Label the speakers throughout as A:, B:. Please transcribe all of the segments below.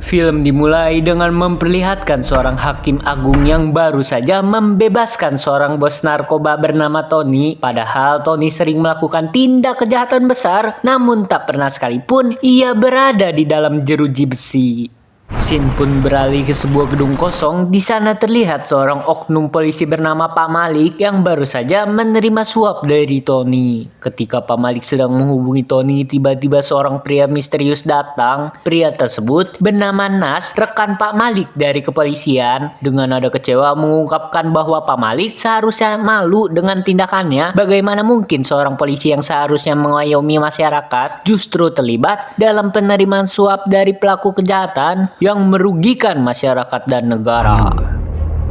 A: Film dimulai dengan memperlihatkan seorang hakim agung yang baru saja membebaskan seorang bos narkoba bernama Tony. Padahal Tony sering melakukan tindak kejahatan besar, namun tak pernah sekalipun ia berada di dalam jeruji besi. Scene pun beralih ke sebuah gedung kosong. Di sana terlihat seorang oknum polisi bernama Pak Malik yang baru saja menerima suap dari Tony. Ketika Pak Malik sedang menghubungi Tony, tiba-tiba seorang pria misterius datang. Pria tersebut bernama Nas, rekan Pak Malik dari kepolisian. Dengan nada kecewa mengungkapkan bahwa Pak Malik seharusnya malu dengan tindakannya. Bagaimana mungkin seorang polisi yang seharusnya mengayomi masyarakat justru terlibat dalam penerimaan suap dari pelaku kejahatan yang merugikan masyarakat dan negara.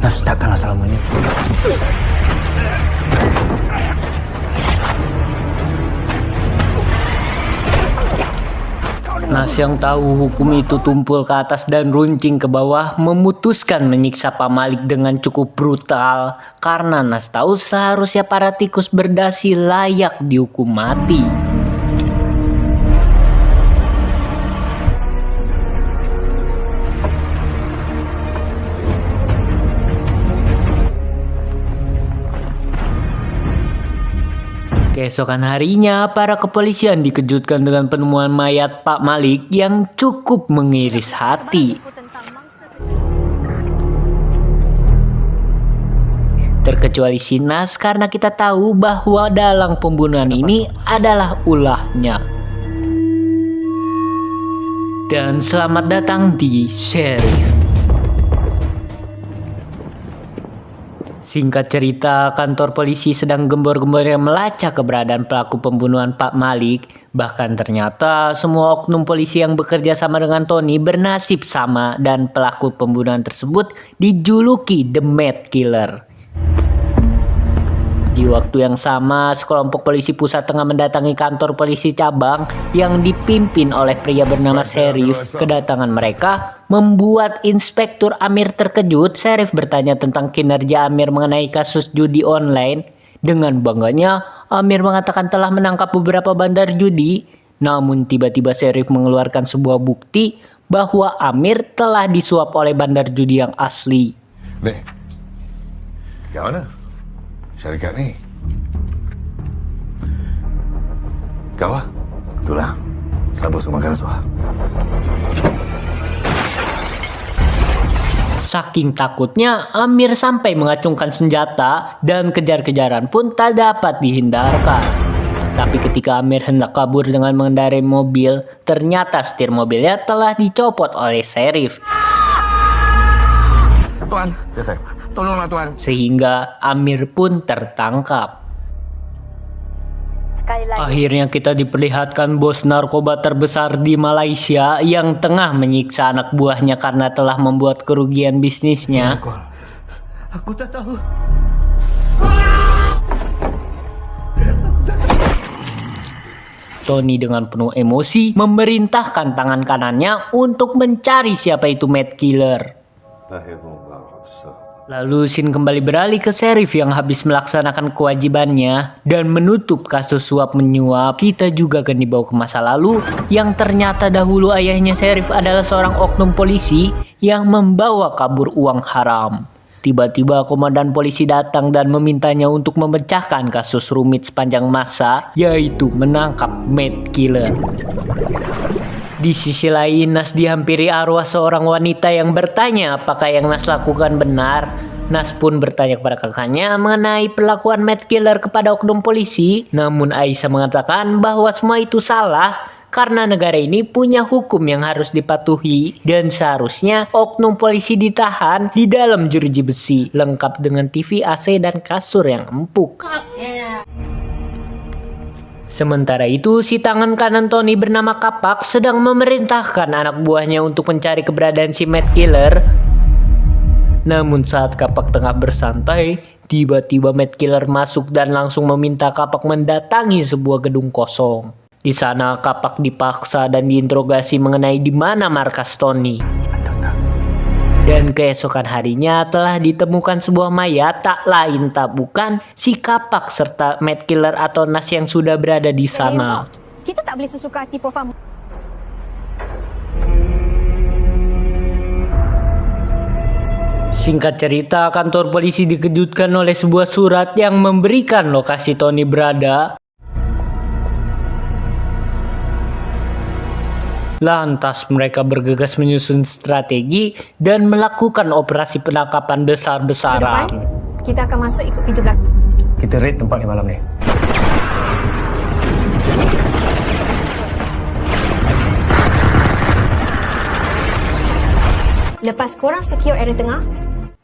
B: Nas, takkanlah selamanya.
A: Nas yang tahu hukum itu tumpul ke atas dan runcing ke bawah memutuskan menyiksa Pak Malik dengan cukup brutal karena Nas tahu seharusnya para tikus berdasi layak dihukum mati. Keesokan harinya, para kepolisian dikejutkan dengan penemuan mayat Pak Malik yang cukup mengiris hati. Terkecuali si Nas karena kita tahu bahwa dalang pembunuhan ini adalah ulahnya. Dan selamat datang di Sheriff. Singkat cerita, kantor polisi sedang gembor-gembornya melacak keberadaan pelaku pembunuhan Pak Malik. Bahkan ternyata semua oknum polisi yang bekerja sama dengan Tony bernasib sama dan pelaku pembunuhan tersebut dijuluki The Mad Killer. Di waktu yang sama, sekelompok polisi pusat tengah mendatangi kantor polisi cabang yang dipimpin oleh pria bernama Sheriff. Kedatangan mereka membuat Inspektur Amir terkejut. Sheriff bertanya tentang kinerja Amir mengenai kasus judi online. Dengan bangganya, Amir mengatakan telah menangkap beberapa bandar judi. Namun tiba-tiba Sheriff mengeluarkan sebuah bukti bahwa Amir telah disuap oleh bandar judi yang asli.
C: Nih, kat mana? Syarikat ni. Kau lah? Itulah. Sabus makan rasuah.
A: Saking takutnya, Amir sampai mengacungkan senjata dan kejar-kejaran pun tak dapat dihindarkan. Tapi ketika Amir hendak kabur dengan mengendarai mobil, ternyata setir mobilnya telah dicopot oleh Sheriff.
B: Tuan, tolonglah Tuan.
A: Sehingga Amir pun tertangkap. Akhirnya kita diperlihatkan bos narkoba terbesar di Malaysia yang tengah menyiksa anak buahnya karena telah membuat kerugian bisnisnya.
B: Aku tak tahu.
A: Tony dengan penuh emosi memerintahkan tangan kanannya untuk mencari siapa itu Mad Killer. Lalu scene kembali beralih ke Sheriff yang habis melaksanakan kewajibannya dan menutup kasus suap menyuap. Kita juga akan dibawa ke masa lalu yang ternyata dahulu ayahnya Sheriff adalah seorang oknum polisi yang membawa kabur uang haram. Tiba-tiba komandan polisi datang dan memintanya untuk memecahkan kasus rumit sepanjang masa, yaitu menangkap Mad Killer. Di sisi lain, Nas dihampiri arwah seorang wanita yang bertanya apakah yang Nas lakukan benar. Nas pun bertanya kepada kakaknya mengenai perlakuan Mad Killer kepada oknum polisi. Namun Aisyah mengatakan bahwa semua itu salah karena negara ini punya hukum yang harus dipatuhi dan seharusnya oknum polisi ditahan di dalam jeruji besi lengkap dengan TV, AC, dan kasur yang empuk. Sementara itu, si tangan kanan Tony bernama Kapak sedang memerintahkan anak buahnya untuk mencari keberadaan si Mad Killer. Namun saat Kapak tengah bersantai, tiba-tiba Mad Killer masuk dan langsung meminta Kapak mendatangi sebuah gedung kosong. Di sana Kapak dipaksa dan diinterogasi mengenai di mana markas Tony. Dan keesokan harinya telah ditemukan sebuah mayat, tak lain tak bukan si Kapak serta Mad Killer atau Nas yang sudah berada di sana.
D: Kita tak boleh sesuka hati Prof.
A: Singkat cerita, kantor polisi dikejutkan oleh sebuah surat yang memberikan lokasi Tony berada. Lantas mereka bergegas menyusun strategi dan melakukan operasi penangkapan besar-besaran.
D: Kita akan masuk ikut pintu belakang.
B: Kita raid tempat ni malam ni.
D: Lepas korang secure area tengah,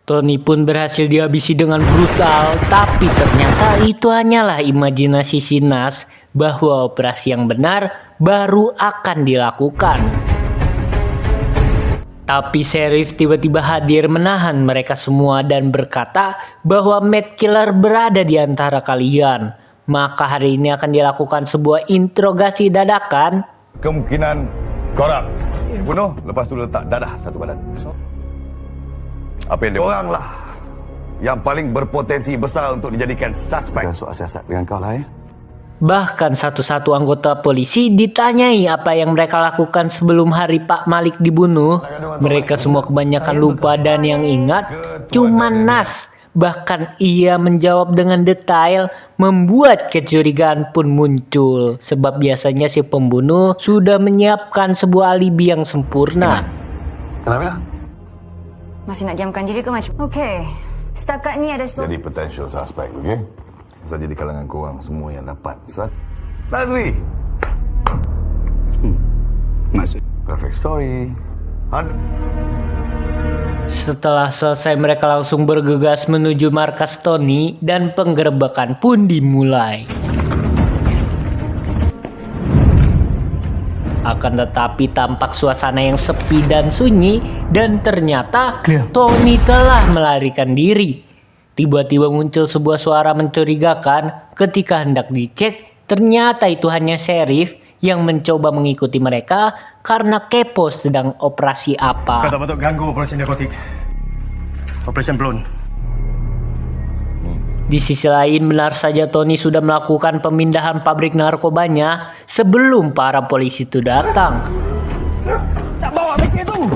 A: Tony pun berhasil dihabisi dengan brutal, tapi ternyata itu hanyalah imajinasi si Nas bahwa operasi yang benar baru akan dilakukan. Tapi Sheriff tiba-tiba hadir menahan mereka semua dan berkata bahwa Mad Killer berada di antara kalian. Maka hari ini akan dilakukan sebuah interogasi dadakan.
C: Kemungkinan korang bunuh, lepas tu letak dadah satu badan. Apa yang dia orang lah yang paling berpotensi besar untuk dijadikan suspek. Soal siasat dengan kau lah
A: Bahkan satu-satu anggota polisi ditanyai apa yang mereka lakukan sebelum hari Pak Malik dibunuh. Mereka semua kebanyakan lupa dan yang ingat cuma Nas. Bahkan ia menjawab dengan detail, membuat kecurigaan pun muncul. Sebab biasanya si pembunuh sudah menyiapkan sebuah alibi yang sempurna.
C: Kenapa?
D: masih nak jamkan diri ke macam? Okey, setakat ni ada
C: Jadi potential suspect, okey? Saja di kalangan korang semua yang dapat. Nazri!
B: Maksud?
C: Perfect story.
A: Setelah selesai mereka langsung bergegas menuju markas Tony dan penggerebekan pun dimulai. Akan tetapi tampak suasana yang sepi dan sunyi dan ternyata Tony telah melarikan diri. Tiba-tiba muncul sebuah suara mencurigakan. Ketika hendak dicek, ternyata itu hanya Sheriff yang mencoba mengikuti mereka karena kepo sedang operasi apa.
B: Kau tak patut ganggu operasi narkotik. Operation Blown.
A: Di sisi lain, benar saja Tony sudah melakukan pemindahan pabrik narkobanya sebelum para polisi itu datang.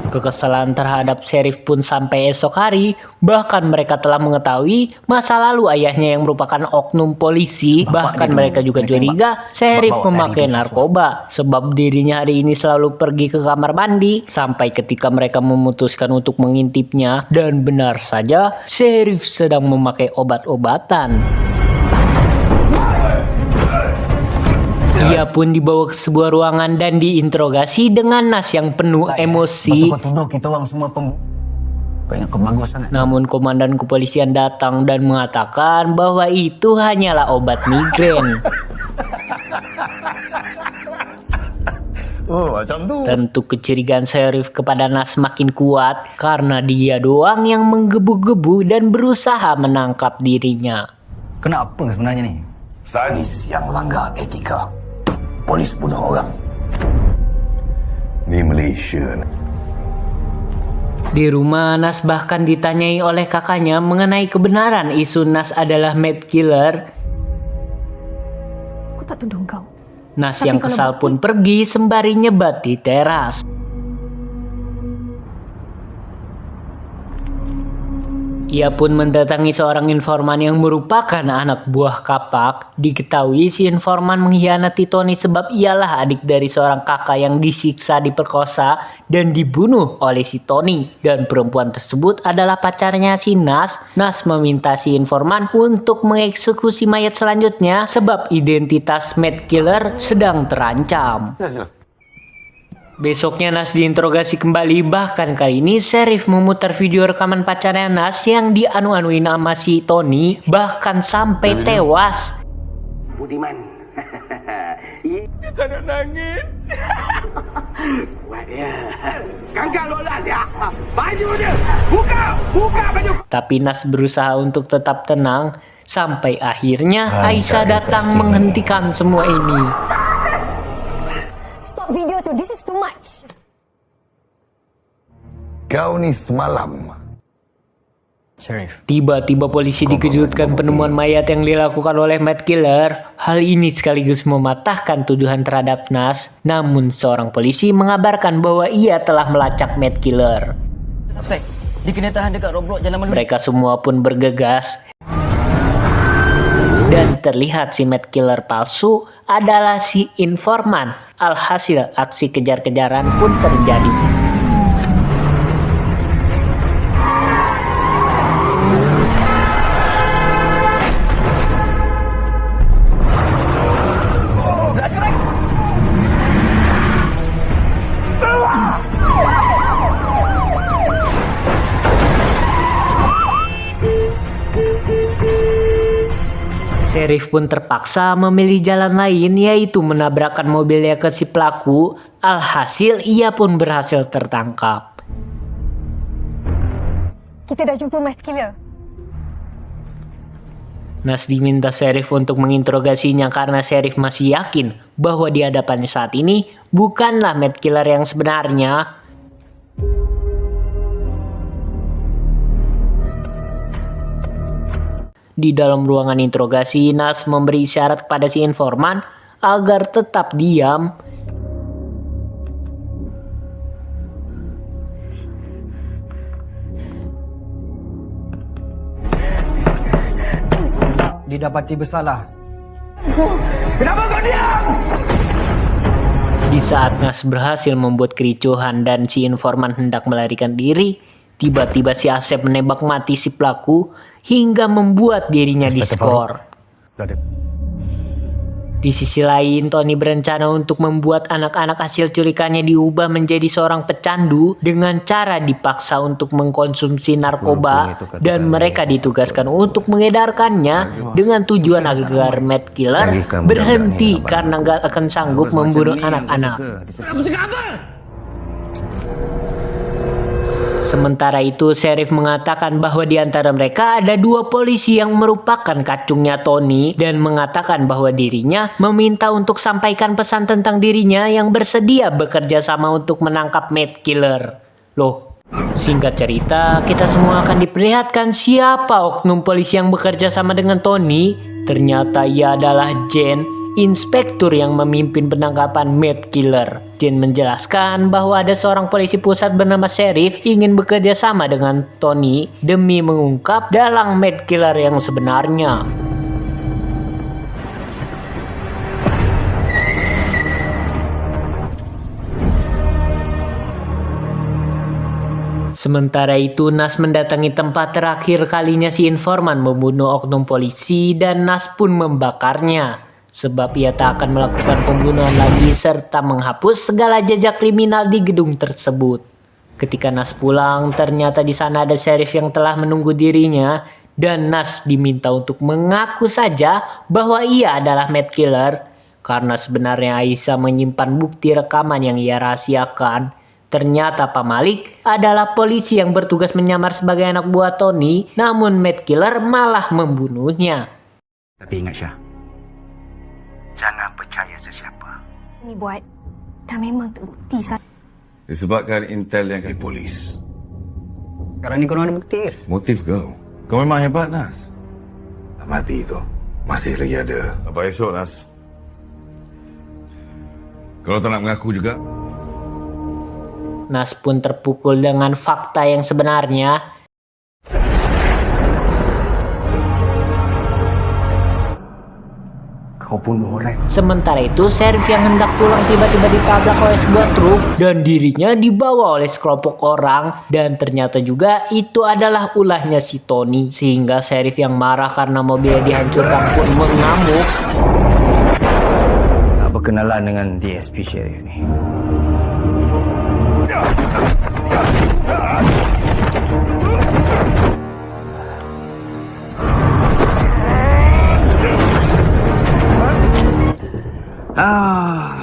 A: Kekesalan terhadap Sheriff pun sampai esok hari. Bahkan mereka telah mengetahui masa lalu ayahnya yang merupakan oknum polisi. Bahkan mereka juga curiga Sheriff memakai narkoba, sebab dirinya hari ini selalu pergi ke kamar mandi. Sampai ketika mereka memutuskan untuk mengintipnya, dan benar saja Sheriff sedang memakai obat-obatan. Ia pun dibawa ke sebuah ruangan dan diinterogasi dengan Nas yang penuh emosi.
B: Kau tuduh kita orang semua Kau ingat kau bagus sangat.
A: Namun komandan kepolisian datang dan mengatakan bahwa itu hanyalah obat migrain.
C: Oh, macam tu.
A: Tentu kecurigaan Sheriff kepada Nas makin kuat karena dia doang yang menggebu-gebu dan berusaha menangkap dirinya.
B: Kenapa sebenarnya ni?
C: Sadis yang langgar etika. Polis bunuh orang. Di Malaysia.
A: Di rumah, Nas bahkan ditanyai oleh kakaknya mengenai kebenaran isu Nas adalah Mad Killer.
D: Aku tak tuduh kau.
A: Nas
D: Tapi
A: yang
D: kalau
A: kesal
D: bukti-
A: pun pergi sembari nyebat di teras. Ia pun mendatangi seorang informan yang merupakan anak buah Kapak. Diketahui si informan mengkhianati Tony sebab ialah adik dari seorang kakak yang disiksa, diperkosa, dan dibunuh oleh si Tony. Dan perempuan tersebut adalah pacarnya si Nas. Nas meminta si informan untuk mengeksekusi mayat selanjutnya sebab identitas Mad Killer sedang terancam. Besoknya Nas diinterogasi kembali, bahkan kali ini Sheriff memutar video rekaman pacarnya Nas yang dianu-anuin sama si Tony, bahkan sampai tewas.
E: Budiman. Kita nak nangis. Buat dia. Ganggal lolas ya. Baju dia. Buka baju.
A: Tapi Nas berusaha untuk tetap tenang, sampai akhirnya Aisyah datang menghentikan semua ini.
D: Stop video tu. This is too much.
C: Kau ni semalam.
B: Sheriff.
A: Tiba-tiba polisi dikejutkan penemuan mayat yang dilakukan oleh Mad Killer. Hal ini sekaligus mematahkan tuduhan terhadap Nas. Namun seorang polisi mengabarkan bahwa ia telah melacak Mad Killer.
F: Suspek. Dia kena tahan dekat roadblock jalan Meluri.
A: Mereka semua pun bergegas. Dan terlihat si Matt Killer palsu adalah si informan. Alhasil aksi kejar-kejaran pun terjadi. Sheriff pun terpaksa memilih jalan lain, yaitu menabrakkan mobilnya ke si pelaku. Alhasil ia pun berhasil tertangkap.
D: Kita dah jumpa Matt Killer.
A: Nas diminta Sheriff untuk menginterogasinya karena Sheriff masih yakin bahwa di hadapannya saat ini bukanlah Matt Killer yang sebenarnya. Di dalam ruangan interogasi, Nas memberi isyarat kepada si informan agar tetap diam.
F: Didapati bersalah.
E: Kenapa kau diam?
A: Di saat Nas berhasil membuat kericuhan dan si informan hendak melarikan diri, tiba-tiba si Asep menembak mati si pelaku hingga membuat dirinya diskor. Di sisi lain, Tony berencana untuk membuat anak-anak hasil culikannya diubah menjadi seorang pecandu dengan cara dipaksa untuk mengkonsumsi narkoba dan mereka ditugaskan untuk mengedarkannya dengan tujuan agar Matt Killer berhenti karena gak akan sanggup membunuh anak-anak. Sementara itu, Sheriff mengatakan bahwa di antara mereka ada 2 polisi yang merupakan kacungnya Tony dan mengatakan bahwa dirinya meminta untuk sampaikan pesan tentang dirinya yang bersedia bekerja sama untuk menangkap Matt Killer. Loh, singkat cerita, kita semua akan diperlihatkan siapa oknum polisi yang bekerja sama dengan Tony. Ternyata ia adalah Jen, inspektur yang memimpin penangkapan Matt Killer. Jen menjelaskan bahwa ada seorang polisi pusat bernama Sheriff ingin bekerja sama dengan Tony demi mengungkap dalang Matt Killer yang sebenarnya. Sementara itu, Nas mendatangi tempat terakhir kalinya si informan membunuh oknum polisi dan Nas pun membakarnya. Sebab ia tak akan melakukan pembunuhan lagi serta menghapus segala jejak kriminal di gedung tersebut. Ketika Nas pulang, ternyata di sana ada Sheriff yang telah menunggu dirinya dan Nas diminta untuk mengaku saja bahwa ia adalah Matt Killer karena sebenarnya Aisyah menyimpan bukti rekaman yang ia rahasiakan. Ternyata Pak Malik adalah polisi yang bertugas menyamar sebagai anak buah Tony, namun Matt Killer malah membunuhnya.
E: Tapi ingat Syah, jangan percaya sesiapa.
D: Ni buat dah memang terbukti sah.
C: Disebabkan intel yang dari polis.
F: Sekarang ni korang ada bukti ke?
C: Motif kau. Kau memang hebat, Nas. Mati itu. Masih lagi ada. Apa esok, Nas? Kalau tak nak mengaku juga.
A: Nas pun terpukul dengan fakta yang sebenarnya.
E: Kau bunuh orang.
A: Sementara itu, Sheriff yang hendak pulang tiba-tiba ditabrak oleh sebuah truk dan dirinya dibawa oleh sekelompok orang dan ternyata juga itu adalah ulahnya si Tony. Sehingga Sheriff yang marah karena mobilnya dihancurkan pun mengamuk.
F: Tak berkenalan dengan DSP Sheriff ni.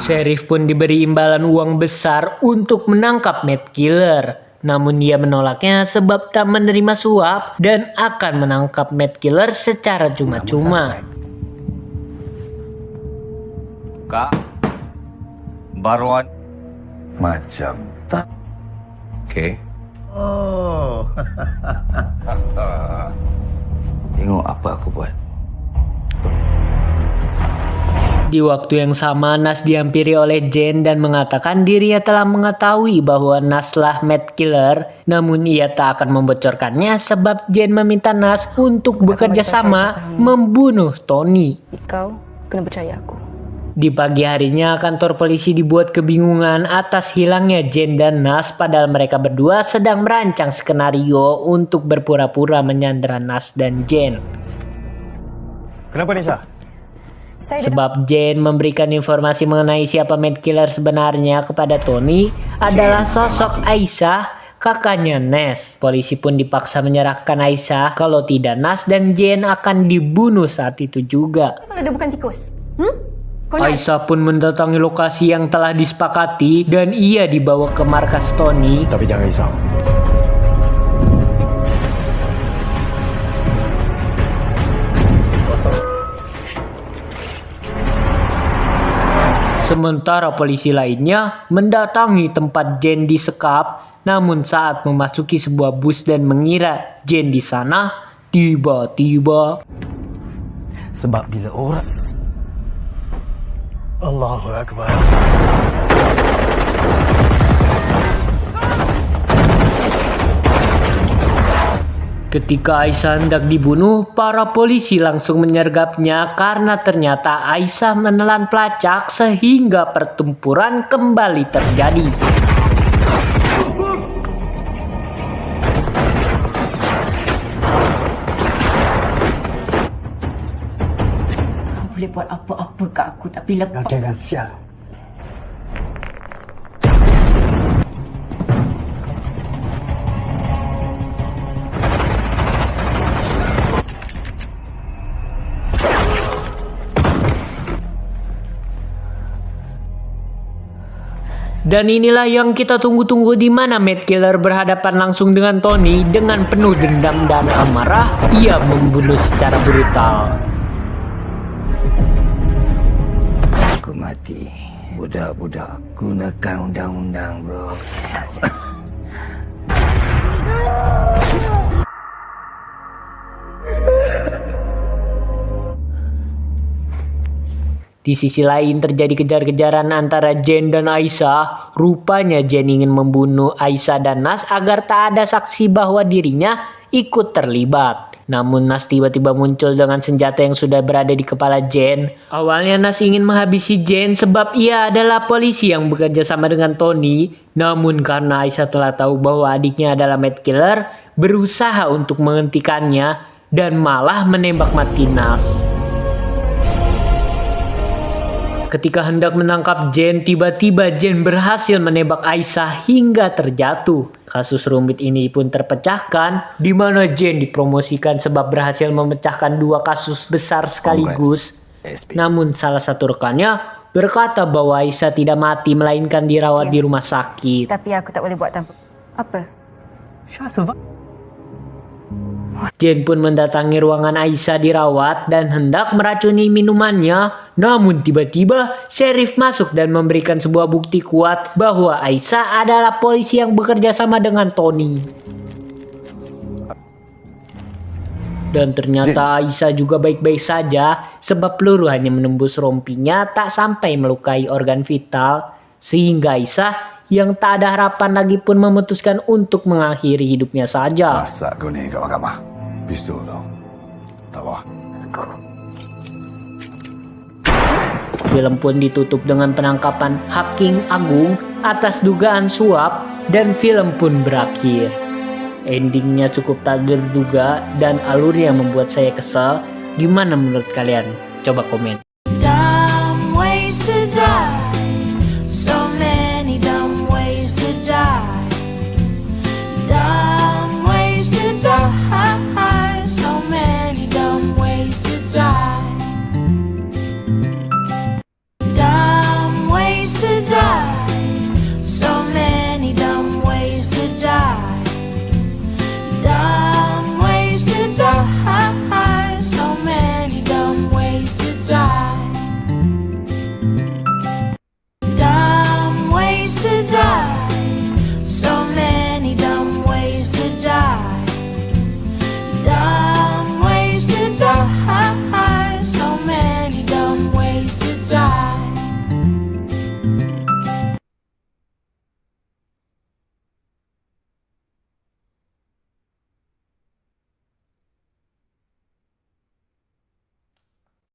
A: Sheriff pun diberi imbalan uang besar untuk menangkap Matt Killer. Namun dia menolaknya sebab tak menerima suap dan akan menangkap Matt Killer secara cuma-cuma.
F: Kak, baruan
C: Macam tak.
F: okey.
C: Oh.
F: Tengok apa aku buat.
A: Di waktu yang sama, Nas dihampiri oleh Jane dan mengatakan dirinya telah mengetahui bahwa Nas lah Mad Killer, namun ia tak akan membocorkannya sebab Jane meminta Nas untuk bekerja sama membunuh Tony.
D: Kau kena percaya aku.
A: Di pagi harinya, kantor polisi dibuat kebingungan atas hilangnya Jane dan Nas padahal mereka berdua sedang merancang skenario untuk berpura-pura menyandera Nas dan Jane.
B: Kenapa ni, Syah?
A: Sebab Jane memberikan informasi mengenai siapa Mad Killer sebenarnya kepada Tony adalah sosok Aisyah, kakaknya Nes. Polisi pun dipaksa menyerahkan Aisyah, kalau tidak Nas dan Jane akan dibunuh saat itu juga.
D: Kalau dia bukan tikus.
A: Aisyah pun mendatangi lokasi yang telah disepakati dan ia dibawa ke markas Tony.
B: Tapi jangan risau.
A: Sementara polisi lainnya mendatangi tempat Jane disekap, namun saat memasuki sebuah bus dan mengira Jane di sana, tiba-tiba
B: Sebab bila orang... Allahu Akbar.
A: ketika Aisyah hendak dibunuh, para polisi langsung menyergapnya karena ternyata Aisyah menelan pelacak sehingga pertempuran kembali terjadi.
D: Boleh buat apa-apa kat aku tapi lepas.
B: Jangan sial.
A: Dan inilah yang kita tunggu-tunggu, di mana Mad Killer berhadapan langsung dengan Tony. Dengan penuh dendam dan amarah, ia membunuh secara brutal.
F: Aku mati. Budak-budak gunakan undang-undang, bro.
A: Di sisi lain terjadi kejar-kejaran antara Jane dan Aisyah. Rupanya Jane ingin membunuh Aisyah dan Nas agar tak ada saksi bahwa dirinya ikut terlibat. Namun Nas tiba-tiba muncul dengan senjata yang sudah berada di kepala Jane. Awalnya Nas ingin menghabisi Jane sebab ia adalah polisi yang bekerja sama dengan Tony. Namun karena Aisyah telah tahu bahwa adiknya adalah Mad Killer, berusaha untuk menghentikannya dan malah menembak mati Nas. Ketika hendak menangkap Jane, tiba-tiba Jane berhasil menembak Aisyah hingga terjatuh. Kasus rumit ini pun terpecahkan, di mana Jane dipromosikan sebab berhasil memecahkan 2 kasus besar sekaligus. Namun salah satu rekannya berkata bahwa Aisyah tidak mati, melainkan dirawat di rumah sakit.
D: Tapi aku tak boleh buat tanpa. Apa?
A: Jane pun mendatangi ruangan Aisyah dirawat dan hendak meracuni minumannya. Namun tiba-tiba Sheriff masuk dan memberikan sebuah bukti kuat bahwa Aisyah adalah polisi yang bekerja sama dengan Tony. Dan ternyata Aisyah juga baik-baik saja sebab peluru hanya menembus rompinya, tak sampai melukai organ vital. Sehingga Aisyah yang tak ada harapan lagi pun memutuskan untuk mengakhiri hidupnya saja.
C: Masak kau ni kat mahkamah. Pistol tau. Tak apa.
A: Film pun ditutup dengan penangkapan Hakim Agung atas dugaan suap dan film pun berakhir. Endingnya cukup tak terduga dan alurnya membuat saya kesal. Gimana menurut kalian? Coba komen.